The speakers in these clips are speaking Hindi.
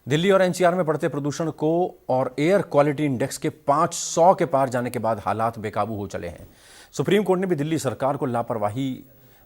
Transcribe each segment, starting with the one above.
दिल्ली और एनसीआर में बढ़ते प्रदूषण को और एयर क्वालिटी इंडेक्स के 500 के पार जाने के बाद हालात बेकाबू हो चले हैं। सुप्रीम कोर्ट ने भी दिल्ली सरकार को लापरवाही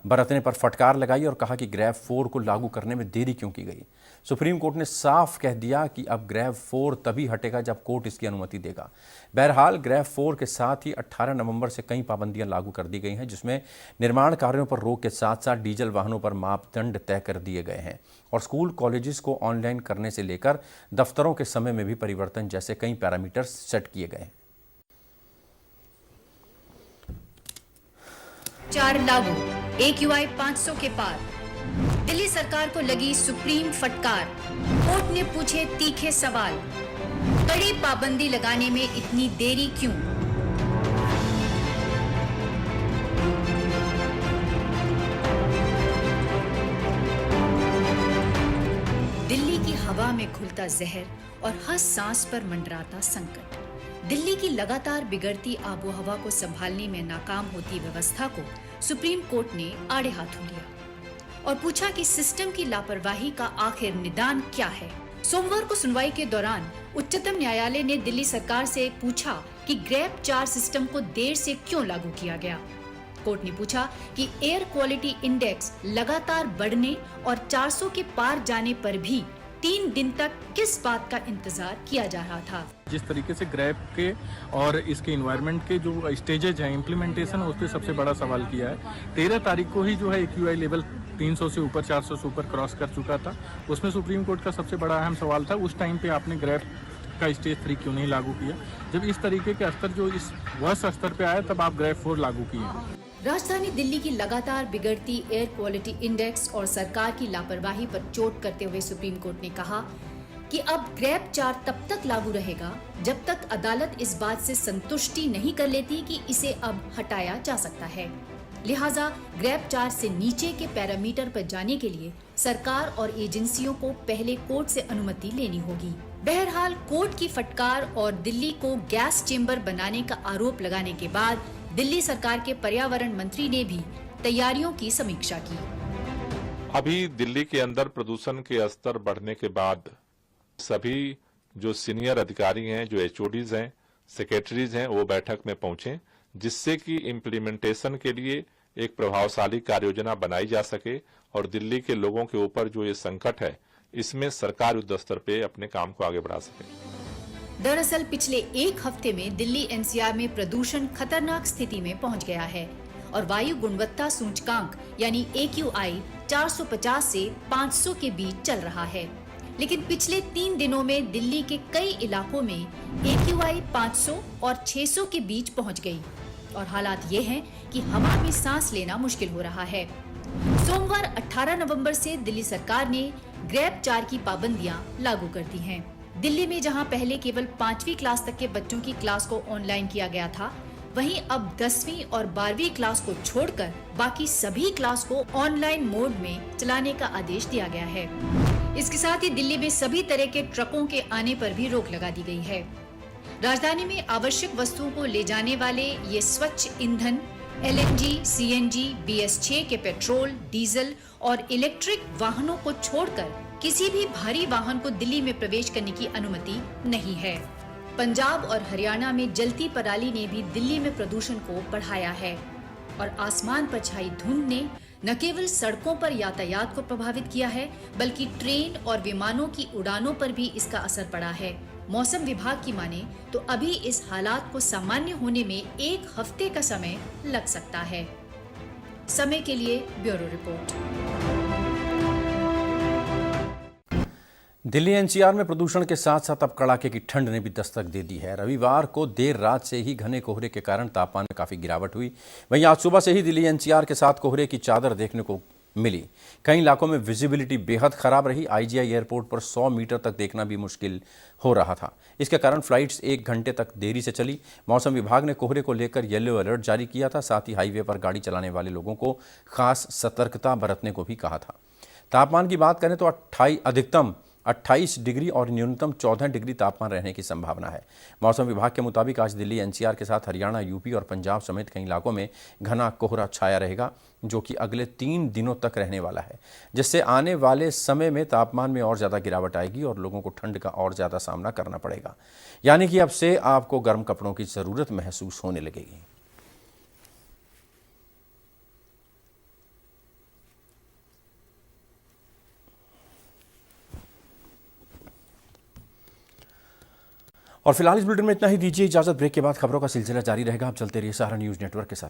बरतने पर फटकार लगाई और कहा कि ग्रेव 4 को लागू करने में देरी क्यों की गई। सुप्रीम कोर्ट ने साफ कह दिया कि अब ग्रेव 4 तभी हटेगा जब कोर्ट इसकी अनुमति देगा। बहरहाल ग्रेव 4 के साथ ही 18 नवंबर से कई पाबंदियां लागू कर दी गई हैं, जिसमें निर्माण कार्यों पर रोक के साथ साथ डीजल वाहनों पर मापदंड तय कर दिए गए हैं और स्कूल कॉलेजेस को ऑनलाइन करने से लेकर दफ्तरों के समय में भी परिवर्तन जैसे कई पैरामीटर्स सेट किए गए हैं। 4 लागू, AQI 500 के पार। दिल्ली सरकार को लगी सुप्रीम फटकार। कोर्ट ने पूछे तीखे सवाल। कड़ी पाबंदी लगाने में इतनी देरी क्यों? दिल्ली की हवा में घुलता जहर और हर सांस पर मंडराता संकट। दिल्ली की लगातार बिगड़ती आबोहवा को संभालने में नाकाम होती व्यवस्था को सुप्रीम कोर्ट ने आड़े हाथों लिया और पूछा कि सिस्टम की लापरवाही का आखिर निदान क्या है। सोमवार को सुनवाई के दौरान उच्चतम न्यायालय ने दिल्ली सरकार से पूछा कि ग्रेव 4 सिस्टम को देर से क्यों लागू किया गया। कोर्ट ने पूछा कि एयर क्वालिटी इंडेक्स लगातार बढ़ने और 400 के पार जाने पर भी 3 दिन तक किस बात का इंतजार किया जा रहा था। जिस तरीके से ग्रेव के और इसके इन्वायरमेंट के जो स्टेजेज हैं इम्प्लीमेंटेशन, उस पर सबसे बड़ा सवाल किया है। 13 तारीख को ही जो है AQI लेवल 300 से ऊपर 400 से ऊपर क्रॉस कर चुका था। उसमें सुप्रीम कोर्ट का सबसे बड़ा अहम सवाल था, उस टाइम पे आपने ग्रेव का स्टेज 3 क्यों नहीं लागू किया। जब इस तरीके के स्तर जो इस वर्ष स्तर पे आया तब आप ग्रेव 4 लागू किए। राजधानी दिल्ली की लगातार बिगड़ती एयर क्वालिटी इंडेक्स और सरकार की लापरवाही पर चोट करते हुए सुप्रीम कोर्ट ने कहा कि अब ग्रेव 4 तब तक लागू रहेगा जब तक अदालत इस बात से संतुष्टि नहीं कर लेती कि इसे अब हटाया जा सकता है। लिहाजा ग्रेव 4 से नीचे के पैरामीटर पर जाने के लिए सरकार और एजेंसियों को पहले कोर्ट से अनुमति लेनी होगी। बहरहाल कोर्ट की फटकार और दिल्ली को गैस चेंबर बनाने का आरोप लगाने के बाद दिल्ली सरकार के पर्यावरण मंत्री ने भी तैयारियों की समीक्षा की। अभी दिल्ली के अंदर प्रदूषण के स्तर बढ़ने के बाद सभी जो सीनियर अधिकारी हैं, जो HODs हैं, सेक्रेटरीज हैं, वो बैठक में पहुंचे, जिससे कि इम्प्लीमेंटेशन के लिए एक प्रभावशाली कार्य योजना बनाई जा सके और दिल्ली के लोगों के ऊपर जो ये संकट है, इसमें सरकार युद्ध स्तर पे अपने काम को आगे बढ़ा सके। दरअसल पिछले 1 हफ्ते में दिल्ली NCR में प्रदूषण खतरनाक स्थिति में पहुंच गया है और वायु गुणवत्ता सूचकांक यानी AQI 450 से 500 के बीच चल रहा है। लेकिन पिछले 3 दिनों में दिल्ली के कई इलाकों में AQI 500 और 600 के बीच पहुंच गई और हालात ये हैं कि हवा में सांस लेना मुश्किल हो रहा है। सोमवार 18 नवंबर से दिल्ली सरकार ने ग्रेव 4 की पाबंदियां लागू कर दी हैं। दिल्ली में जहां पहले केवल 5वीं क्लास तक के बच्चों की क्लास को ऑनलाइन किया गया था, वहीं अब 10वीं और 12वीं क्लास को छोड़कर बाकी सभी क्लास को ऑनलाइन मोड में चलाने का आदेश दिया गया है। इसके साथ ही दिल्ली में सभी तरह के ट्रकों के आने पर भी रोक लगा दी गई है। राजधानी में आवश्यक वस्तुओं को ले जाने वाले ये स्वच्छ ईंधन LNG, CNG, BS6 के पेट्रोल, डीजल और इलेक्ट्रिक वाहनों को छोड़कर किसी भी भारी वाहन को दिल्ली में प्रवेश करने की अनुमति नहीं है। पंजाब और हरियाणा में जलती पराली ने भी दिल्ली में प्रदूषण को बढ़ाया है और आसमान पर छाई धुंध ने न केवल सड़कों पर यातायात को प्रभावित किया है, बल्कि ट्रेन और विमानों की उड़ानों पर भी इसका असर पड़ा है। मौसम विभाग की माने तो अभी इस हालात को सामान्य होने में 1 हफ्ते का समय लग सकता है। समय के लिए ब्यूरो रिपोर्ट। दिल्ली NCR में प्रदूषण के साथ साथ अब कड़ाके की ठंड ने भी दस्तक दे दी है। रविवार को देर रात से ही घने कोहरे के कारण तापमान में काफ़ी गिरावट हुई। वहीं आज सुबह से ही दिल्ली NCR के साथ कोहरे की चादर देखने को मिली। कई इलाकों में विजिबिलिटी बेहद खराब रही। IGI एयरपोर्ट पर 100 मीटर तक देखना भी मुश्किल हो रहा था। इसके कारण फ्लाइट्स 1 घंटे तक देरी से चली। मौसम विभाग ने कोहरे को लेकर येलो अलर्ट जारी किया था। साथ ही हाईवे पर गाड़ी चलाने वाले लोगों को खास सतर्कता बरतने को भी कहा था। तापमान की बात करें तो अधिकतम 28 डिग्री और न्यूनतम 14 डिग्री तापमान रहने की संभावना है। मौसम विभाग के मुताबिक आज दिल्ली एनसीआर के साथ हरियाणा, यूपी और पंजाब समेत कई इलाकों में घना कोहरा छाया रहेगा, जो कि अगले 3 दिनों तक रहने वाला है, जिससे आने वाले समय में तापमान में और ज़्यादा गिरावट आएगी और लोगों को ठंड का और ज़्यादा सामना करना पड़ेगा। यानी कि अब से आपको गर्म कपड़ों की ज़रूरत महसूस होने लगेगी। और फिलहाल इस बुलेटिन में इतना ही। दीजिए इजाजत। ब्रेक के बाद खबरों का सिलसिला जारी रहेगा। आप चलते रहिए सहारा न्यूज़ नेटवर्क के साथ।